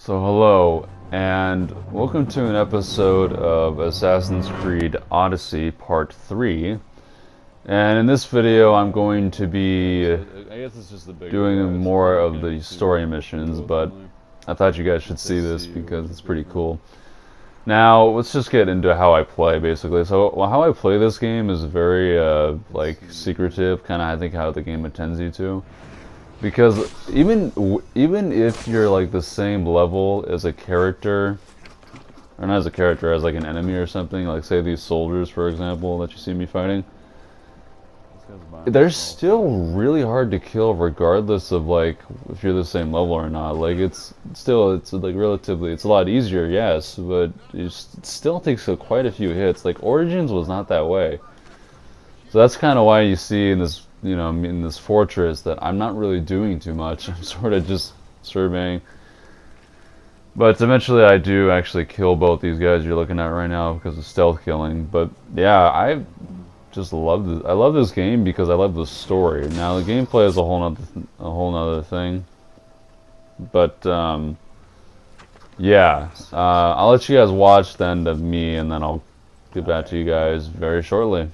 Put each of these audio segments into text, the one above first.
So hello, and welcome to an episode of Assassin's Creed Odyssey Part 3. And in this video I'm going to be doing more of the story missions, but I thought you guys should see this because it's pretty cool. Now, let's just get into how I play, basically. So, how I play this game is very, secretive, kind of, I think, how the game intends you to. Because even if you're like the same level as a character, or not as a character, as like an enemy or something, like say these soldiers, for example, that you see me fighting, they're still really hard to kill regardless of like if you're the same level or not. Like it's like relatively, it's a lot easier, yes, but it still takes quite a few hits. Like Origins was not that way. So that's kind of why you see in this, in this fortress that I'm not really doing too much. I'm sort of just surveying. But eventually I do actually kill both these guys you're looking at right now because of stealth killing. But yeah, I just love this. I love this game because I love the story. Now the gameplay is a whole nother thing. But yeah, I'll let you guys watch the end of me, and then I'll get back to you guys very shortly.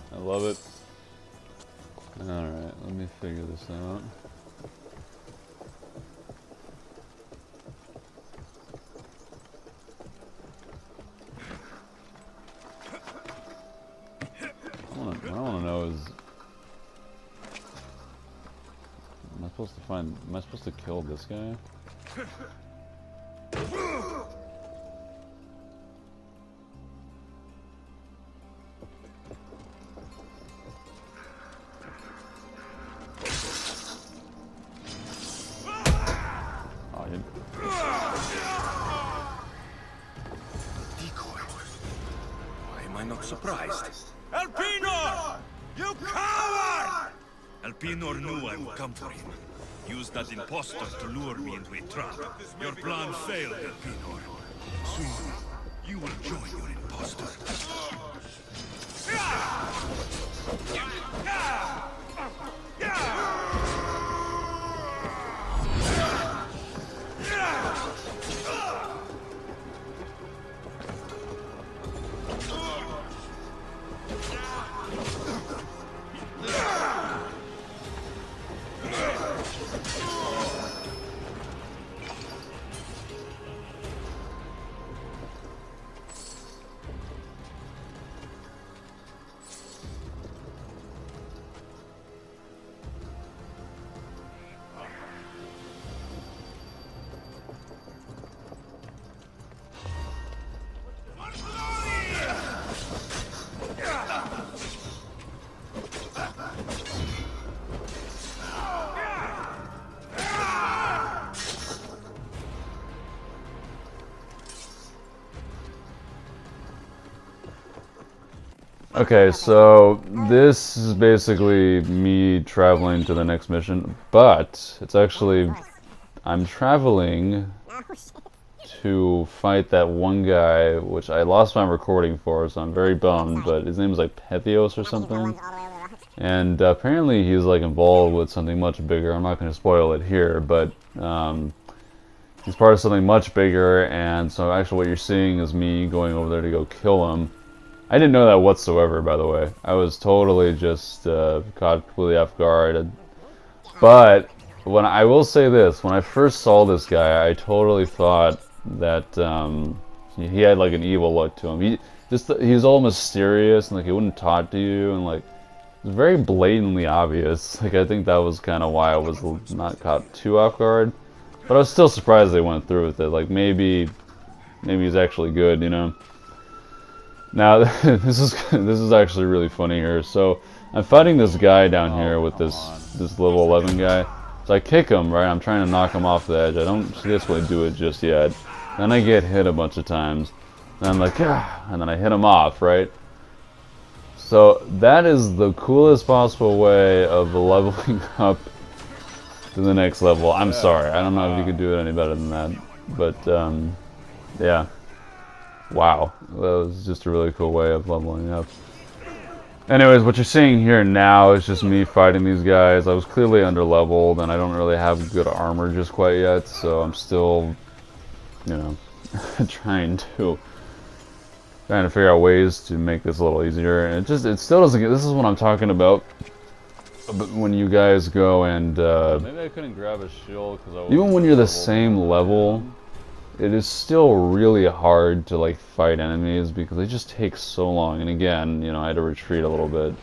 I love it. Alright, let me figure this out. What I want to know is, am I supposed to kill this guy? Decoy. Why am I not surprised? Elpinor! You coward! Elpinor knew I would come for him. Used that impostor to lure me into a trap. Your plan failed, Elpinor. Soon, you will join your impostor. Okay, so this is basically me traveling to the next mission, but it's actually, I'm traveling to fight that one guy, which I lost my recording for, so I'm very bummed, but his name is like Pethios or something, and apparently he's like involved with something much bigger. I'm not going to spoil it here, but he's part of something much bigger, and so actually what you're seeing is me going over there to go kill him. I didn't know that whatsoever, by the way. I was totally just caught completely off guard. But I will say this: when I first saw this guy, I totally thought that he had like an evil look to him. He was all mysterious and like he wouldn't talk to you, and like it was very blatantly obvious. Like I think that was kind of why I was not caught too off guard. But I was still surprised they went through with it. Like maybe he's actually good, you know. Now this is actually really funny here. So I'm fighting this guy down here with this level 11 guy. So I kick him, right? I'm trying to knock him off the edge. I don't successfully do it just yet. Then I get hit a bunch of times. And I'm like, ah, and then I hit him off, right? So that is the coolest possible way of leveling up to the next level. I'm sorry, I don't know if you could do it any better than that. But yeah. Wow, that was just a really cool way of leveling up. Anyways, what you're seeing here now is just me fighting these guys. I was clearly underleveled, and I don't really have good armor just quite yet, so I'm still, you know, trying to figure out ways to make this a little easier. And it still doesn't get. This is what I'm talking about. But when you guys go and maybe I couldn't grab a shield because even when you're the same level. It is still really hard to like fight enemies because they just take so long. And again, you know, I had to retreat a little bit.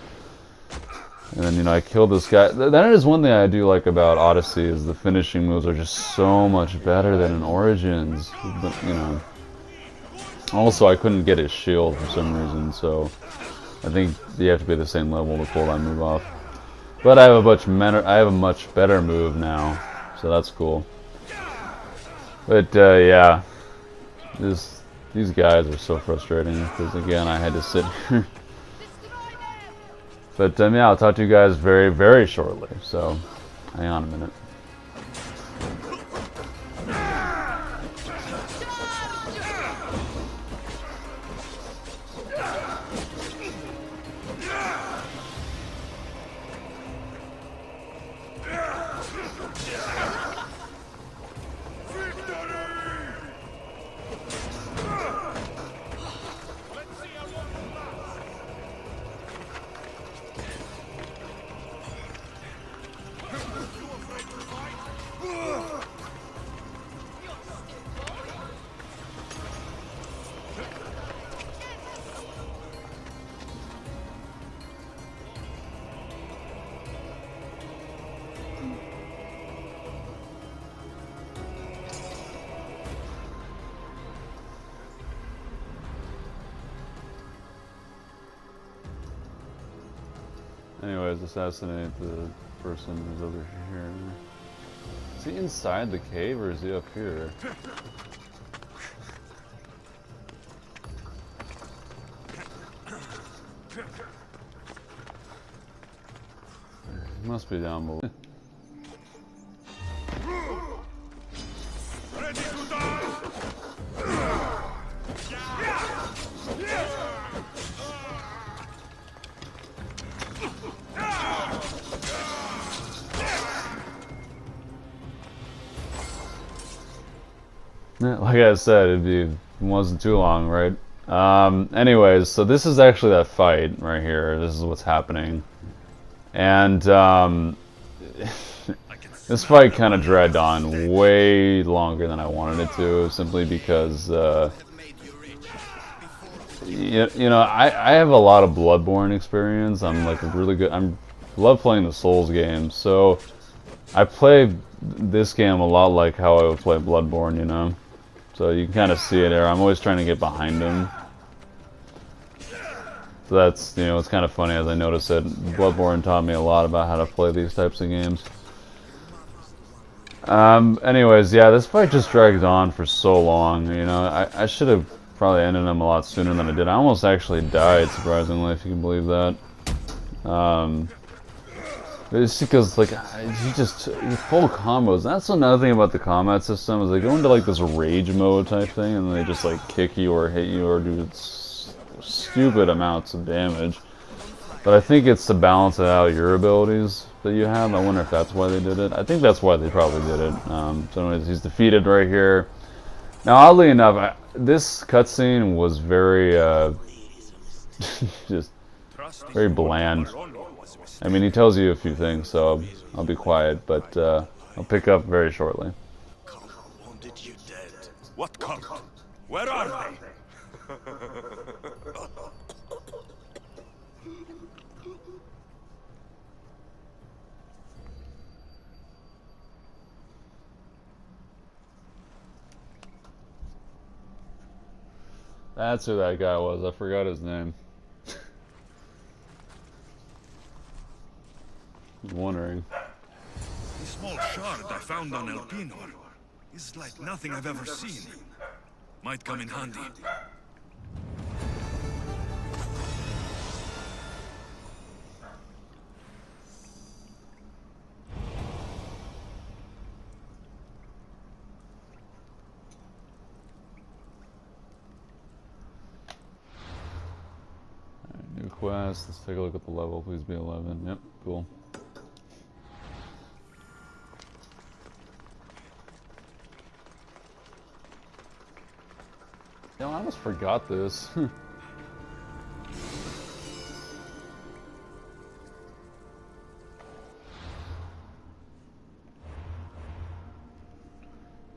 And then, you know, I killed this guy. That is one thing I do like about Odyssey is the finishing moves are just so much better than in Origins. But, you know. Also, I couldn't get his shield for some reason, so I think you have to be the same level to pull that move off. But I have a much better move now, so that's cool. But yeah, these guys are so frustrating because again I had to sit here. But yeah, I'll talk to you guys very, very shortly. So hang on a minute. Anyways, assassinate the person who's over here. Is he inside the cave or is he up here? He must be down below. Ready to die! Like I said, it wasn't too long, right? Anyways, so this is actually that fight right here. This is what's happening. And this fight kind of dragged on way longer than I wanted it to, simply because, you know, I have a lot of Bloodborne experience. I'm like really good. Love playing the Souls games, so I play this game a lot like how I would play Bloodborne, you know? So you can kind of see it there. I'm always trying to get behind him. So that's, you know, it's kind of funny as I notice that Bloodborne taught me a lot about how to play these types of games. Anyways, yeah, this fight just dragged on for so long, you know. I should have probably ended him a lot sooner than I did. I almost actually died, surprisingly, if you can believe that. It's because, like, you full combos. That's another thing about the combat system, is they go into, like, this rage mode type thing, and they just, like, kick you or hit you or do stupid amounts of damage. But I think it's to balance out your abilities that you have. I wonder if that's why they did it. I think that's why they probably did it. So anyways, he's defeated right here. Now, oddly enough, this cutscene was very, just very bland. I mean, he tells you a few things, so I'll be quiet, but I'll pick up very shortly. Wanted you dead. What cult? Where are they? That's who that guy was. I forgot his name. I was wondering. The small shard I found on Elpinor is like nothing I've ever seen. Might come in handy. New quest. Let's take a look at the level. Please be 11. Yep, cool. Yo, I almost forgot this. Could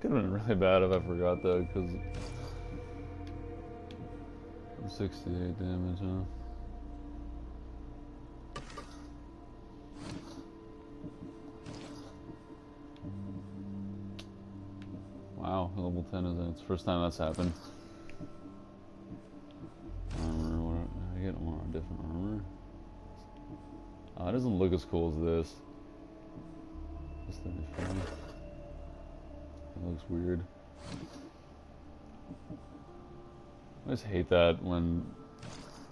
have been really bad if I forgot that, because 68 damage, huh? Wow, level 10 is it? It's the first time that's happened. Armor, what, I get more different armor. Oh, it doesn't look as cool as this. This 35. It looks weird. I just hate that when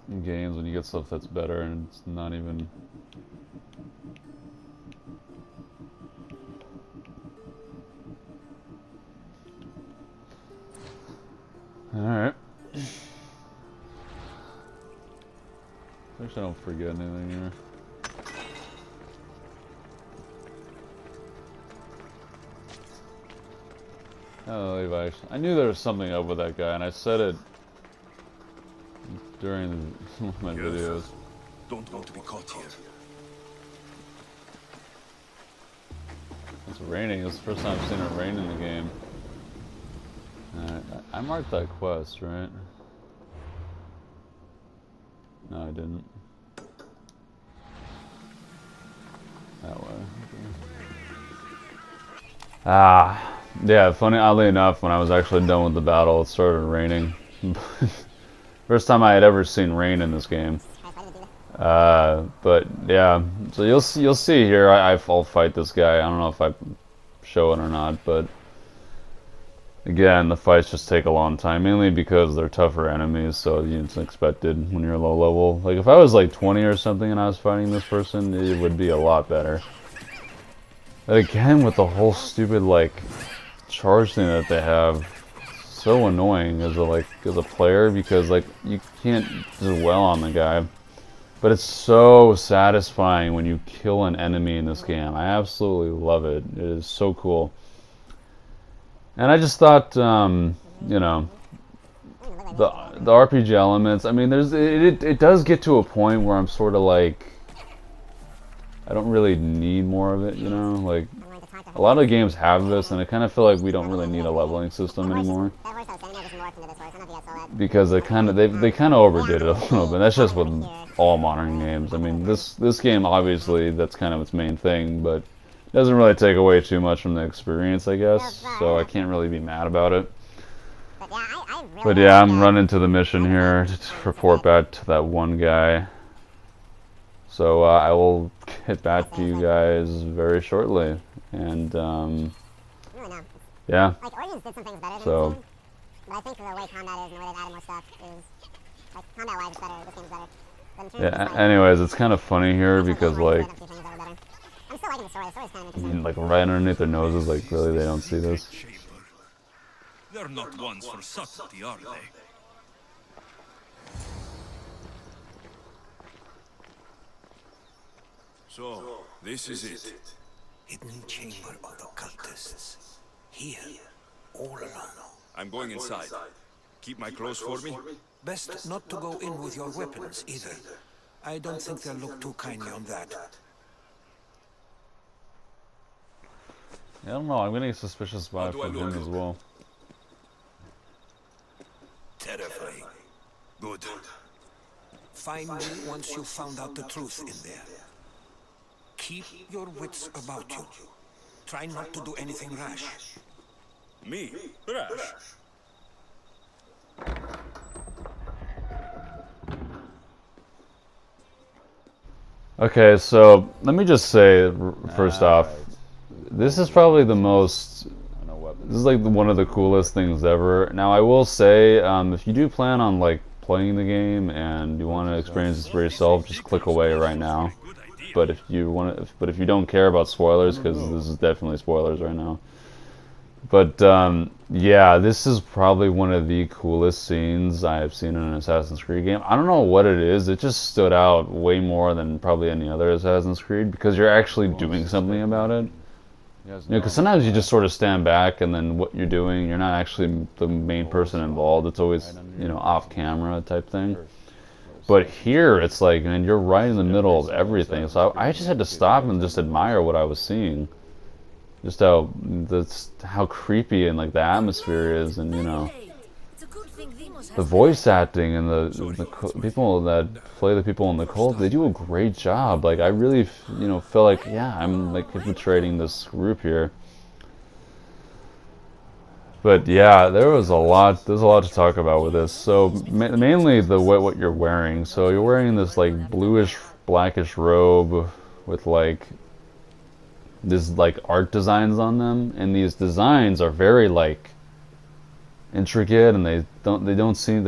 in games when you get stuff that's better and it's not even. Alright. Make sure I don't forget anything here. Oh, Levi. I knew there was something up with that guy, and I said it during my videos. Don't want to be caught here. It's raining. It's the first time I've seen it rain in the game. I marked that quest, right? No, I didn't. That way. Okay. Ah, yeah. Funny, oddly enough, when I was actually done with the battle, it started raining. First time I had ever seen rain in this game. But yeah, so you'll see here. I'll fight this guy. I don't know if I show it or not, but again, the fights just take a long time, mainly because they're tougher enemies. So it's expected when you're low level. Like if I was like 20 or something and I was fighting this person, it would be a lot better. But again, with the whole stupid like charge thing that they have, so annoying as a player, because like you can't do well on the guy. But it's so satisfying when you kill an enemy in this game. I absolutely love it. It is so cool. And I just thought, you know, the RPG elements. I mean, it does get to a point where I'm sort of like, I don't really need more of it. You know, like a lot of games have this, and I kind of feel like we don't really need a leveling system anymore. Because they kind of overdid it a little bit. That's just with all modern games. I mean, this game obviously that's kind of its main thing, but it doesn't really take away too much from the experience, I guess. So I can't really be mad about it. But yeah, I'm running to the mission here to report back to that one guy. So I will get back to you guys very shortly, and yeah. So. But I think the way combat is and the way they've added more stuff is, like, combat-wise it's better, this game's better. Yeah, anyways, it's kind of funny here because, like, I'm still liking the story's kind of interesting. Like, right underneath their noses, like, really, they don't see this. They're not ones for subtlety, are they? So, this is it. Hidden chamber of the cultists. Here, all alone. I'm going inside. Keep my clothes for me? Best not to go in with your weapons, either. I don't think they'll look too kindly on that. I don't know, I'm getting a suspicious vibe from him as well. Terrifying. Good. Find me once you've found out the truth in there. Keep your wits about you. Try not to do anything rash. Me? Rash? Okay, so let me just say first off, this is probably the most. This is like one of the coolest things ever. Now I will say, if you do plan on like playing the game and you want to experience this for yourself, just click away right now. But if you want to, but if you don't care about spoilers, because this is definitely spoilers right now. But yeah, this is probably one of the coolest scenes I have seen in an Assassin's Creed game. I don't know what it is. It just stood out way more than probably any other Assassin's Creed because you're actually doing something about it. You know, because sometimes you just sort of stand back and then what you're doing, you're not actually the main person involved. It's always, you know, off camera type thing. But here, it's like, man, you're right in the middle of everything. So I just had to stop and just admire what I was seeing. Just how creepy and like the atmosphere is, and you know, the voice acting and the people that play the people in the cult, they do a great job. Like I really, you know, feel like yeah, I'm like infiltrating this group here. But yeah, there was a lot. There's a lot to talk about with this. So mainly the what you're wearing. So you're wearing this like bluish, blackish robe with like this like art designs on them, and these designs are very like intricate, and they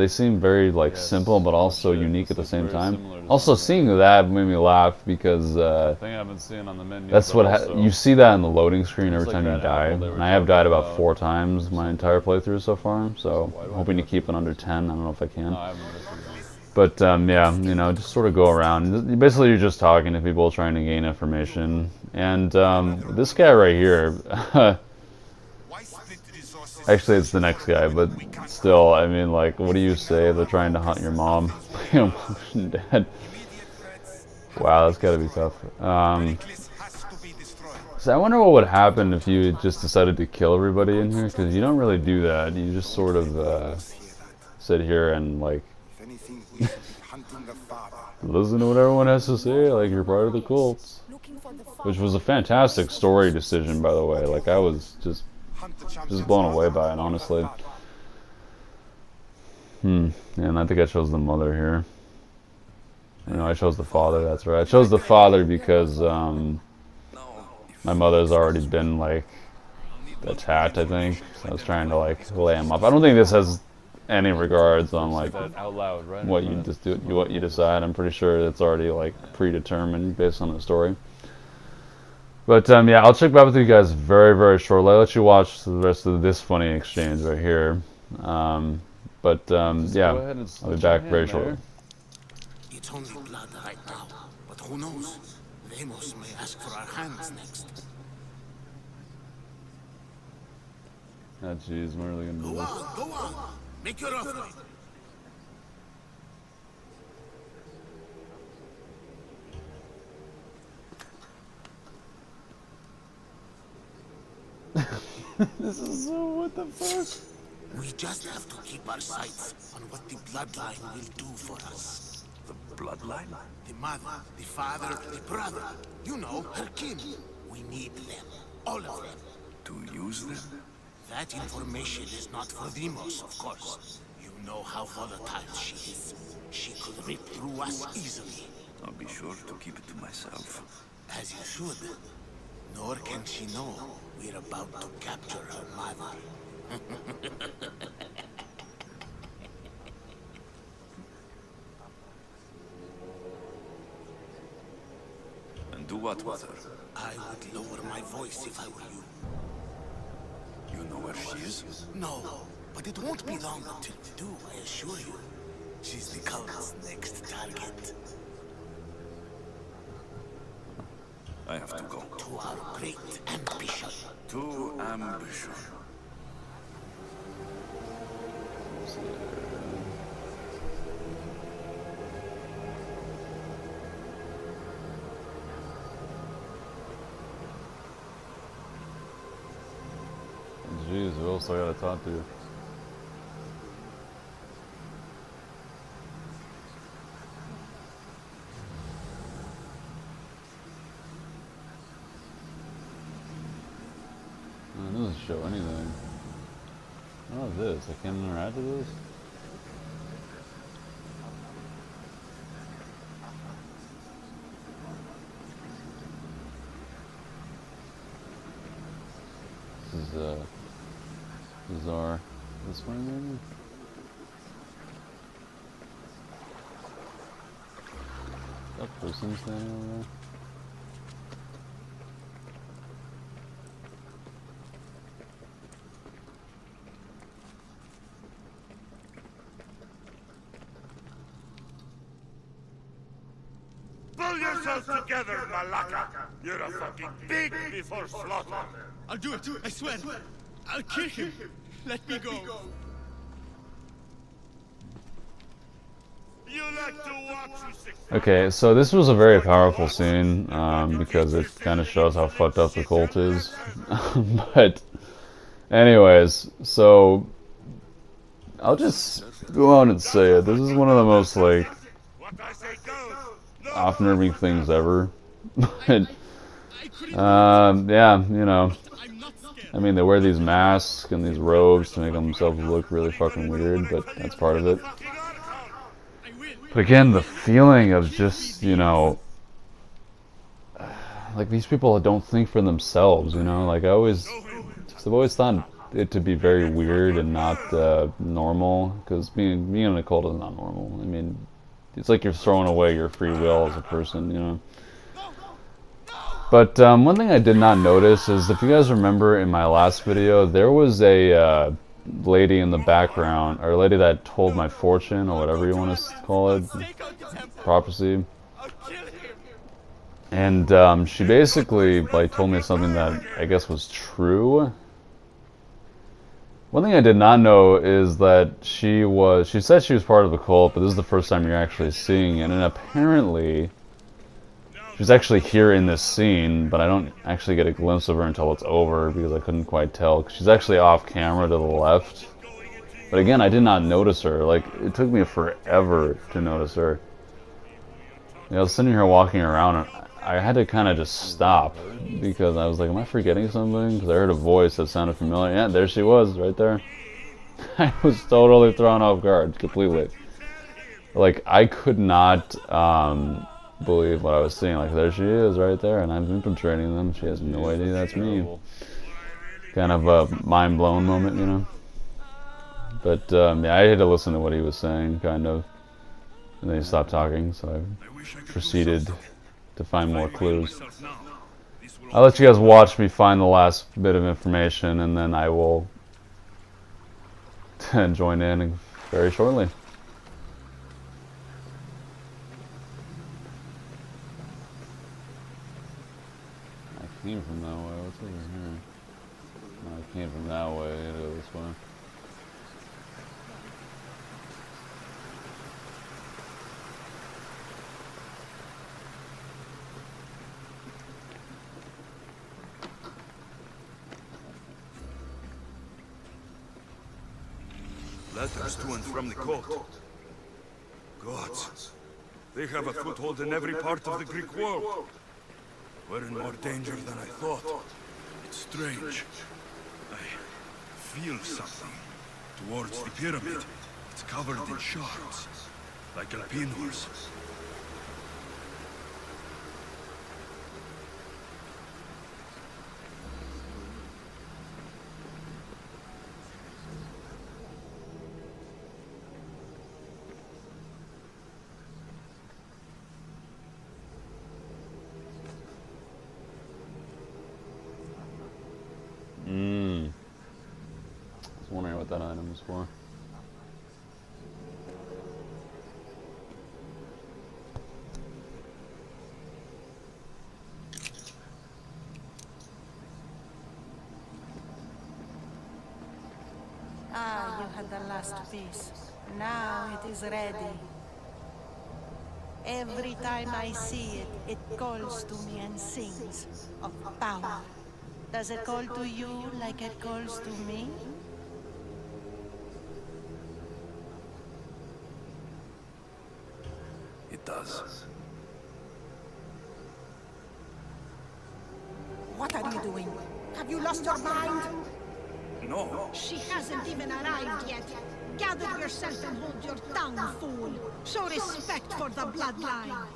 seem very like simple but also unique at the same time. Also, seeing that made me laugh because that's what you see that in the loading screen every time you die, and I have died about 4 times my entire playthrough so far. So I'm hoping to keep it under 10. I don't know if I can. But yeah, you know, just sort of go around. Basically, you're just talking to people, trying to gain information. And this guy right here, actually, it's the next guy, but still, I mean, like, what do you say? They're trying to hunt your mom, your mom and dad. Wow, that's got to be tough. So I wonder what would happen if you just decided to kill everybody in here, because you don't really do that. You just sort of sit here and like listen to what everyone has to say, like you're part of the cults. Which was a fantastic story decision, by the way. Like I was just blown away by it, honestly. And I think I chose the mother here. You know, I chose the father. That's right. I chose the father because my mother's already been like attacked. I think so I was trying to like lay him up. I don't think this has any regards on like what you just do, what you decide. I'm pretty sure it's already like predetermined based on the story. But yeah, I'll check back with you guys very, very shortly. I'll let you watch the rest of this funny exchange right here. But yeah, I'll be back very shortly. It's only blood right now, but who knows? Lemos may ask for our hands next. Oh jeez, we're really gonna do this. Go on! Make your offer! This is so, what the fuck? We just have to keep our sights on what the bloodline will do for us. The bloodline? The mother, the father, the brother. You know, her kin. We need them. All of them. To use them? That information is not for Demos, of course. You know how volatile she is. She could rip through us easily. I'll be sure to keep it to myself. As you should. Nor can she know we're about to capture her mother. And do what with her? I would lower my voice if I were you. You know where she is? No, but it won't be long until we do, I assure you. She's the cult's next target. I have to go. To our great ambition. To ambition. Jeez, who else I gotta talk to? It doesn't show anything. What is this? I can't interact with this? bizarre. This way, maybe? That person standing over there? Pull yourself together, Malaka! You're a fucking pig before slaughter! I'll do it, I swear. I'll kill him. Let me go. You like to watch, you sick. Okay, so this was a very powerful scene, because it kind of shows how fucked up the cult is. But, anyways, so, I'll just go out and say it. This is one of the most, like, What I say goes. off-nerving things ever. But, yeah, you know, I'm not scared. I mean, they wear these masks and these robes to make themselves look really fucking weird, but that's part of it. I will. But again, the feeling of just, you know, like these people don't think for themselves, you know, like I've always thought it to be very weird and not normal, because being in a cult is not normal. I mean, it's like you're throwing away your free will as a person, you know. But one thing I did not notice is, if you guys remember in my last video, there was a lady in the background, or a lady that told my fortune, or whatever you want to call it, Take out the temple. prophecy. I'll kill him. And she basically like told me something that I guess was true. One thing I did not know is that she said she was part of a cult, but this is the first time you're actually seeing it, and apparently she's actually here in this scene, but I don't actually get a glimpse of her until it's over, because I couldn't quite tell. She's actually off camera to the left. But again, I did not notice her. Like, it took me forever to notice her. You know, I was sitting here walking around, and I had to kind of just stop, because I was like, am I forgetting something? Because I heard a voice that sounded familiar. Yeah, there she was, right there. I was totally thrown off guard, completely. Like, I could not believe what I was seeing. Like, there she is, right there, and I'm infiltrating them. She has no idea that's me. Kind of a mind-blown moment, you know? But, yeah, I had to listen to what he was saying, kind of. And then he stopped talking, so I proceeded to find more clues. I'll let you guys watch me find the last bit of information, and then I will join in very shortly. I came from that way. What's over here? No, I came from that way. I gotta go this way. Letters to and from the cult. Gods. They have a foothold in every part of the Greek world. We're in more danger than I thought. It's strange. I feel something towards the pyramid. It's covered in shards, like Alpinors. I was wondering what that item was for. Ah, you had the last piece. Now it is ready. Every time I see it, it calls to me and sings of power. Does it call to you like it calls to me? It does. What are you doing? Have you lost your mind? No. She hasn't even arrived yet. Gather yourself and hold your tongue, fool. Show respect for the bloodline.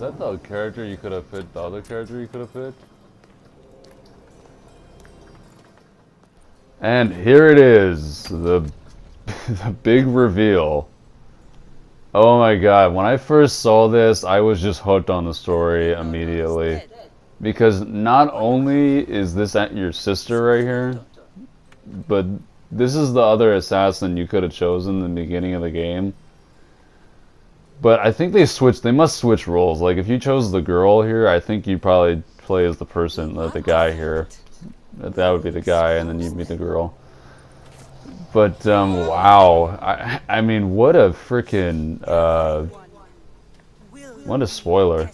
that the character you could have picked? The other character you could have picked? And here it is, the big reveal. Oh my god, when I first saw this, I was just hooked on the story immediately. Because not only is this your sister right here, but this is the other assassin you could have chosen in the beginning of the game. But I think they must switch roles. Like, if you chose the girl here, I think you probably play as the person, the guy here. That would be the guy, and then you'd meet the girl. But, wow. I mean, what a freaking, what a spoiler.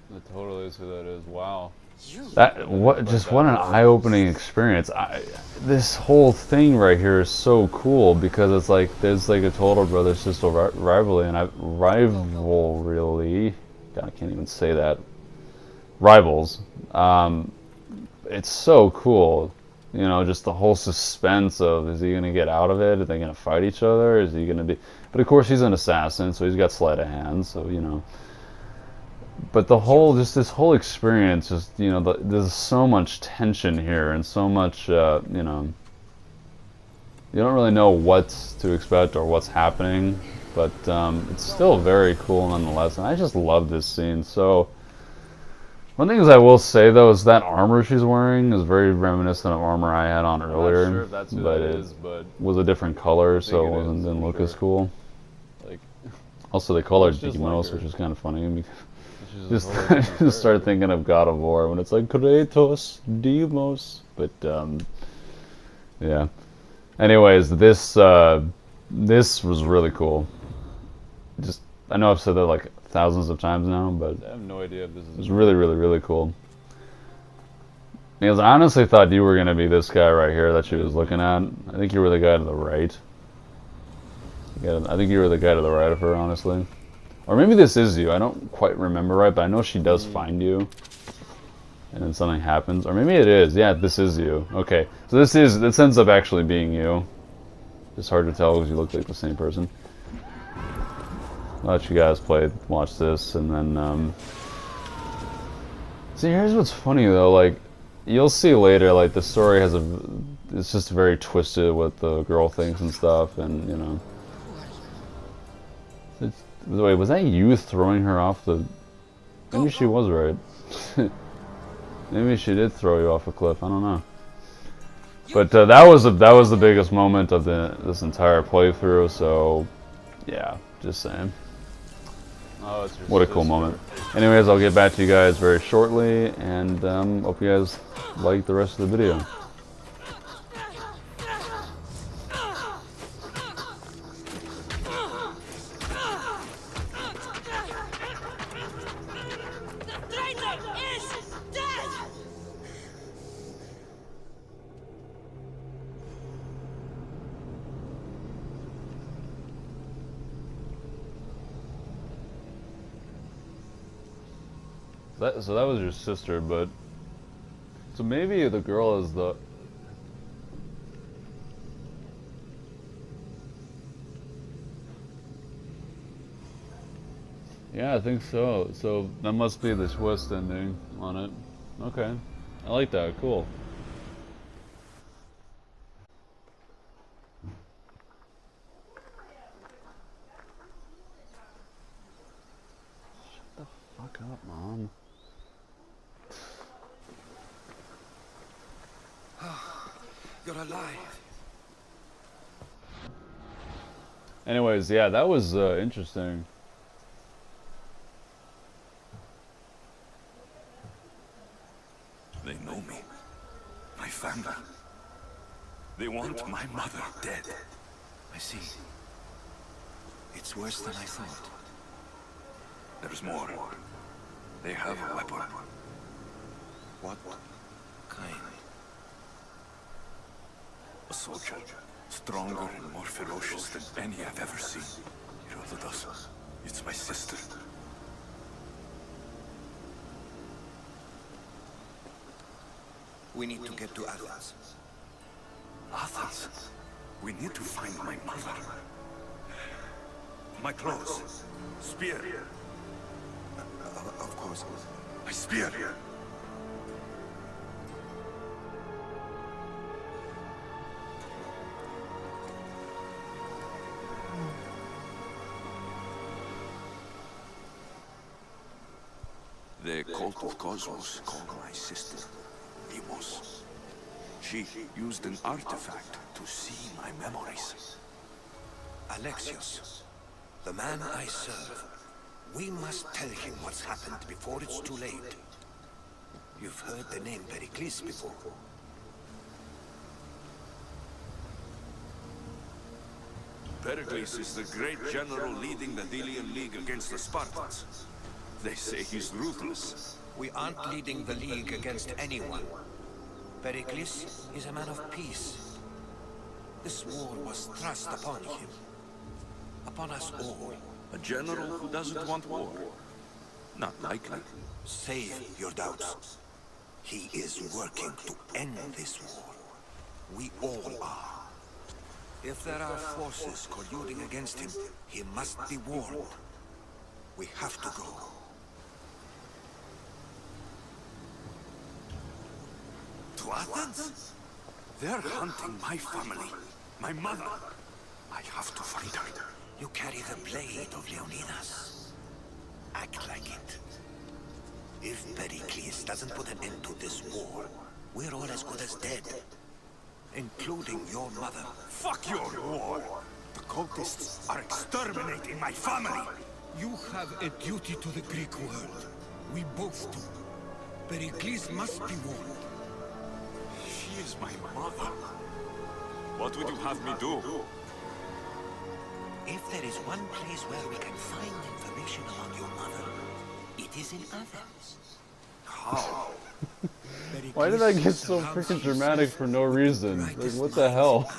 That totally is who that is. Wow. What an eye-opening experience. This whole thing right here is so cool because it's like there's like a total brother-sister rivalry, and rivalry. God, I can't even say that. Rivals. It's so cool. You know, just the whole suspense of, is he going to get out of it? Are they going to fight each other? Is he going to be... But of course he's an assassin, so he's got sleight of hand, so, you know. But this whole experience, just, you know, there's so much tension here and so much, you know, you don't really know what to expect or what's happening, but it's still very cool nonetheless, and I just love this scene. So, one thing I will say though is that armor she's wearing is very reminiscent of armor I had on earlier, sure if that's who but that it is, but was a different color, so it didn't look as cool. Like, also, they call her just Demos, like her. which is kind of funny. Because Just just start thinking of God of War when it's like Kratos, Demos, but yeah. Anyways, this was really cool. Just, I know I've said that like thousands of times now, but I have no idea if this is. it was really, really, really cool. Because I honestly thought you were gonna be this guy right here that she was looking at. I think you were the guy to the right. Yeah, I think you were the guy to the right of her, honestly. Or maybe this is you. I don't quite remember right, but I know she does find you. And then something happens. Or maybe it is. Yeah, this is you. Okay. So this ends up actually being you. It's hard to tell because you look like the same person. I'll let you guys watch this, and then, See, here's what's funny though, like, you'll see later, like, the story it's just very twisted what the girl thinks and stuff, and, you know. Wait, was that you throwing her off the... Maybe she was right. Maybe she did throw you off a cliff, I don't know. But that was the biggest moment of this entire playthrough, so... Yeah, just saying. Oh, it's your What a cool moment. Anyways, I'll get back to you guys very shortly, and hope you guys like the rest of the video. So that was your sister, but... So maybe the girl is the... Yeah, I think so. So that must be the twist ending on it. Okay. I like that. Cool. Shut the fuck up, Mom. You're alive. Anyways, yeah, that was interesting. They know me. My family. They want my mother dead. I see. It's worse than I thought. There's more. They have a weapon. What kind? A soldier. Stronger and more ferocious than any I've ever seen. Herodotus. It's my sister. We need to get to Athens. Athens. We need to find my mother. My clothes. Spear. Of course. My spear! The cult of Cosmos called my sister, Deimos. She used an artifact to see my memories. Alexios, the man I serve, we must tell him what's happened before it's too late. You've heard the name Pericles before. Pericles is the great general leading the Delian League against the Spartans. They say he's ruthless. We aren't leading the League against anyone. Pericles is a man of peace. This war was thrust upon him. Upon us all. A general who doesn't want war. Not likely. Save your doubts. He is working to end this war. We all are. If there are forces colluding against him, he must be warned. We have to go. To Athens? They're hunting my family. My mother. I have to find her. You carry the blade of Leonidas. Act like it. If Pericles doesn't put an end to this war, we're all as good as dead. Including your mother. Fuck your war! The cultists are exterminating my family! You have a duty to the Greek world. We both do. Pericles must be warned. She is my mother. What would you have me do? If there is one place where we can find information about your mother, it is in Athens. How? Why did I get so freaking dramatic for no reason? Like, what the hell?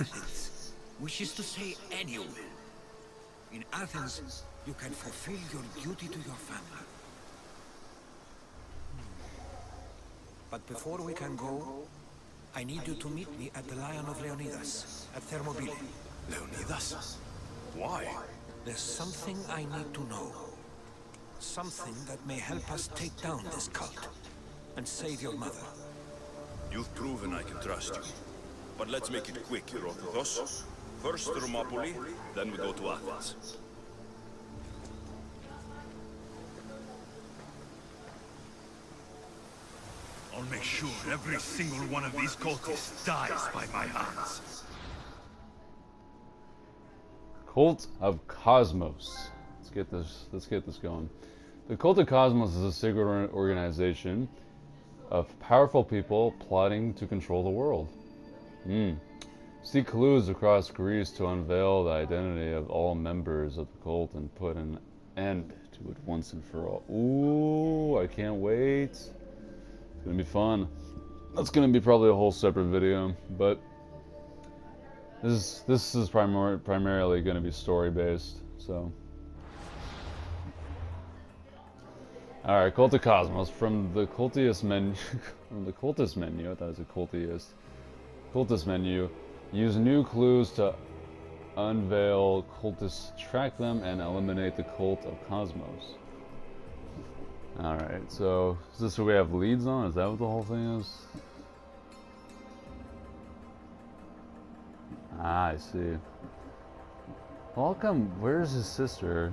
Which is to say anywhere. In Athens, you can fulfill your duty to your family. But before we can go, I need you to meet me at the Lion of Leonidas, at Thermopylae. Leonidas? Why? There's something I need to know. Something that may help us take down this cult and save your mother. You've proven I can trust you. But let's make it quick, Herodotus. First Thermopylae, then we go to Athens. I'll make sure every single one of these cultists dies by my hands. Cult of Cosmos. Let's get this going. The Cult of Cosmos is a secret organization of powerful people plotting to control the world. Seek clues across Greece to unveil the identity of all members of the cult and put an end to it once and for all. Ooh, I can't wait. It's gonna be fun. That's gonna be probably a whole separate video, but this is primarily gonna be story based. So, all right, Cult of Cosmos from the cultist menu. From the cultist menu, I thought it was a cultist. Cultist menu. Use new clues to unveil cultists, track them, and eliminate the Cult of Cosmos. Alright, so is this what we have leads on? Is that what the whole thing is? Ah, I see. Well, how come, where's his sister?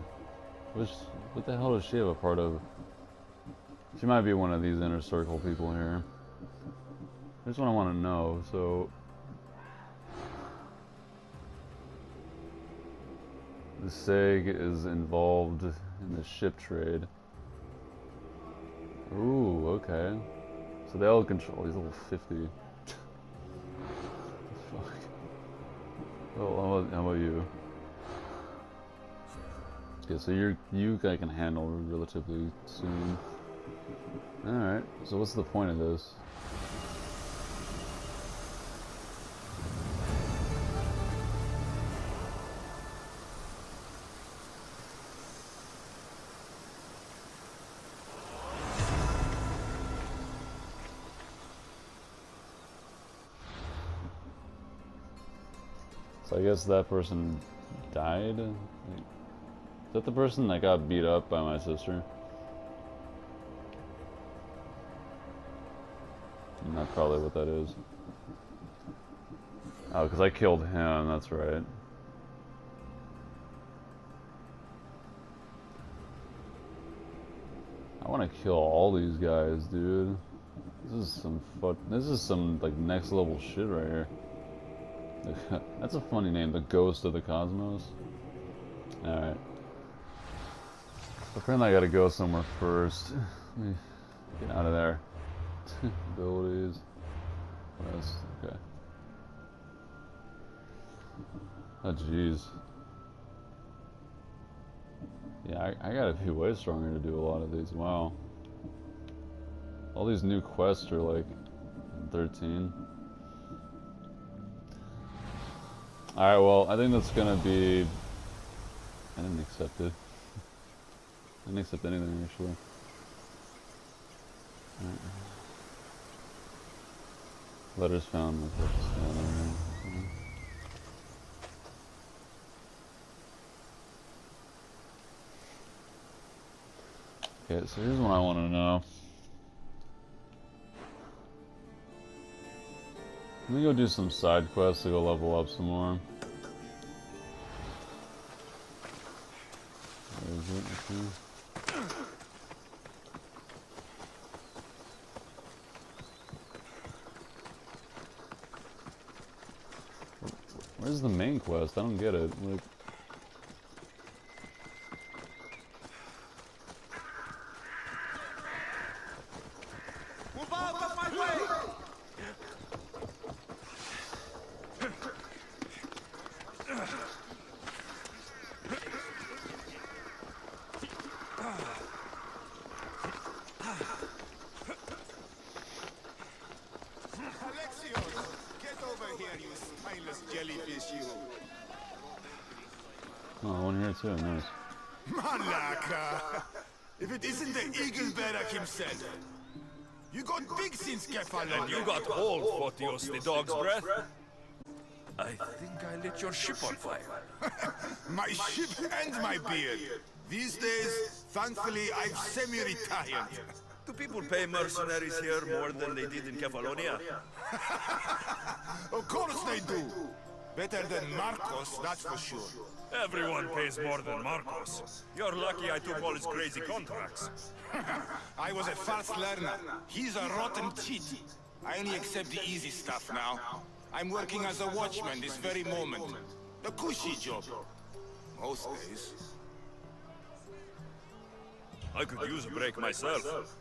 What the hell does she have a part of? She might be one of these inner circle people here. Here's what I want to know, so... The SEG is involved in the ship trade. Ooh, okay. So they all control. He's level 50. Fuck. Oh, how about you? Okay, so you I can handle relatively soon. Alright, so what's the point of this? So I guess that person died? Is that the person that got beat up by my sister? That's probably what that is. Oh, because I killed him, that's right. I want to kill all these guys, dude. This is some like next level shit right here. That's a funny name, the Ghost of the Cosmos. Alright. Apparently I gotta go somewhere first. Let me get out of there. Abilities. Rest. Okay. Oh jeez. Yeah, I gotta be way stronger to do a lot of these. Wow. All these new quests are like 13. Alright, well, I think that's gonna be... I didn't accept it. I didn't accept anything, actually. Letters found with okay, so here's what I want to know. Let me go do some side quests to go level up some more. Where is it? Okay. Where's the main quest? I don't get it. Like, Move out of my way! Alexios, get over here, you spineless jellyfish, you. oh, one here too. Nice. Malaka! If it isn't the eagle bearer himself. You got big since Kefalonia. And you got old, Photios, the dog's breath. I think I lit your ship on fire. My ship and my beard. These days, thankfully, I've semi-retired. Do people pay mercenaries here more than they did in Kefalonia? Of course they do. Better than Marcos, that's for sure. Everyone pays more than Marcos. You're lucky I took all his crazy contracts. I was a fast learner. He's a rotten cheat. I only accept the easy stuff now. I'm working as a watchman this very moment. The cushy job. Most days. I could use a break myself.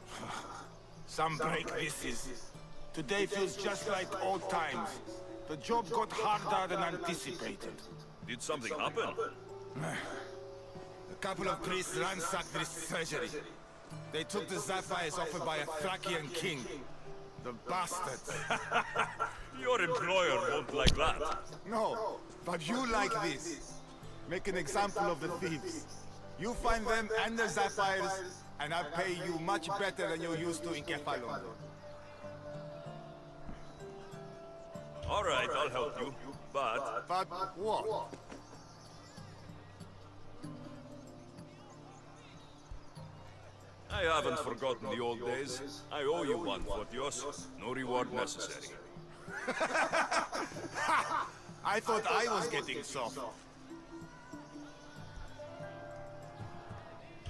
Some break this is. Today feels just like old times. The job got harder than anticipated. Did something happen? A couple of priests ransacked this treasury. They took the sapphires offered by a Thracian king. The bastards. Your employer won't like that. No, but you like this. Make an example of the thieves. You find them and the sapphires, and I'll pay you much better than you used to in Kefalonia. All right, I'll help you. But But what? I haven't forgotten the old days. I owe you one, Photios. No reward necessary. I thought I was getting soft.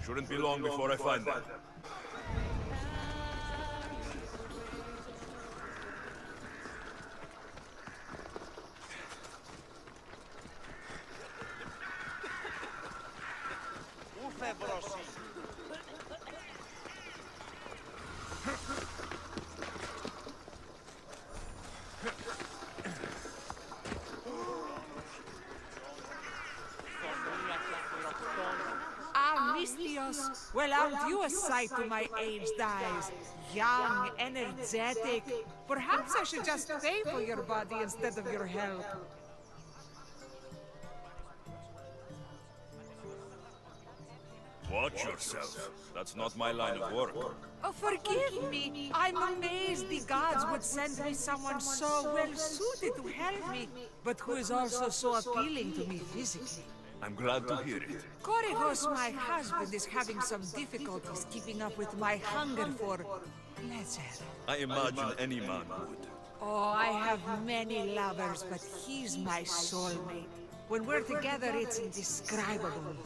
Shouldn't be long before I find them. Mistios, well, aren't you a sight to my aged eyes? Young, energetic. Perhaps I should just pay for your body instead of your help. Watch yourself. That's not my line of work. Oh, forgive me. I'm amazed the gods would send me someone so well-suited to help me, but who is also so appealing to me physically. I'm glad to hear it. Korygos, my husband, is having some difficulties keeping up with my hunger for pleasure. I imagine any man would. Oh, I have many lovers, but he's my soulmate. When we're together, it's indescribable.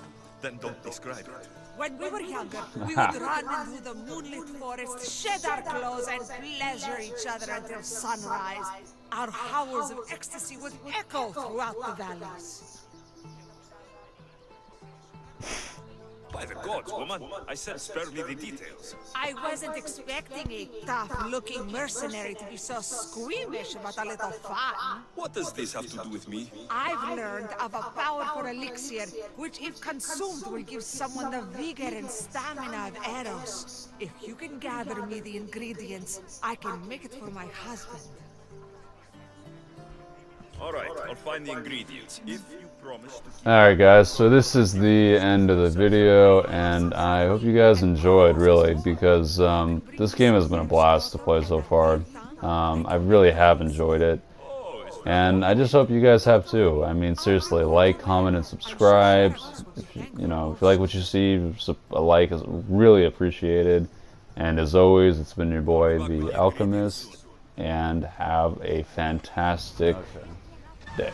Then don't describe it. When we were younger, we would run into the moonlit forest, shed our clothes, and pleasure each other until sunrise. Our howls of ecstasy would echo throughout the valleys. By the gods, woman, I said spare me the details. I wasn't expecting a tough-looking mercenary to be so squeamish about a little fun. What does this have to do with me? I've learned of a powerful elixir, which if consumed will give someone the vigor and stamina of Eros. If you can gather me the ingredients, I can make it for my husband. All right, I'll find the ingredients. If you promise to keep... Alright guys, so this is the end of the video, and I hope you guys enjoyed, really, because this game has been a blast to play so far. I really have enjoyed it, and I just hope you guys have too. I mean, seriously, like, comment, and subscribe. If you like what you see, a like is really appreciated. And as always, it's been your boy, the Alchemist, and have a fantastic day.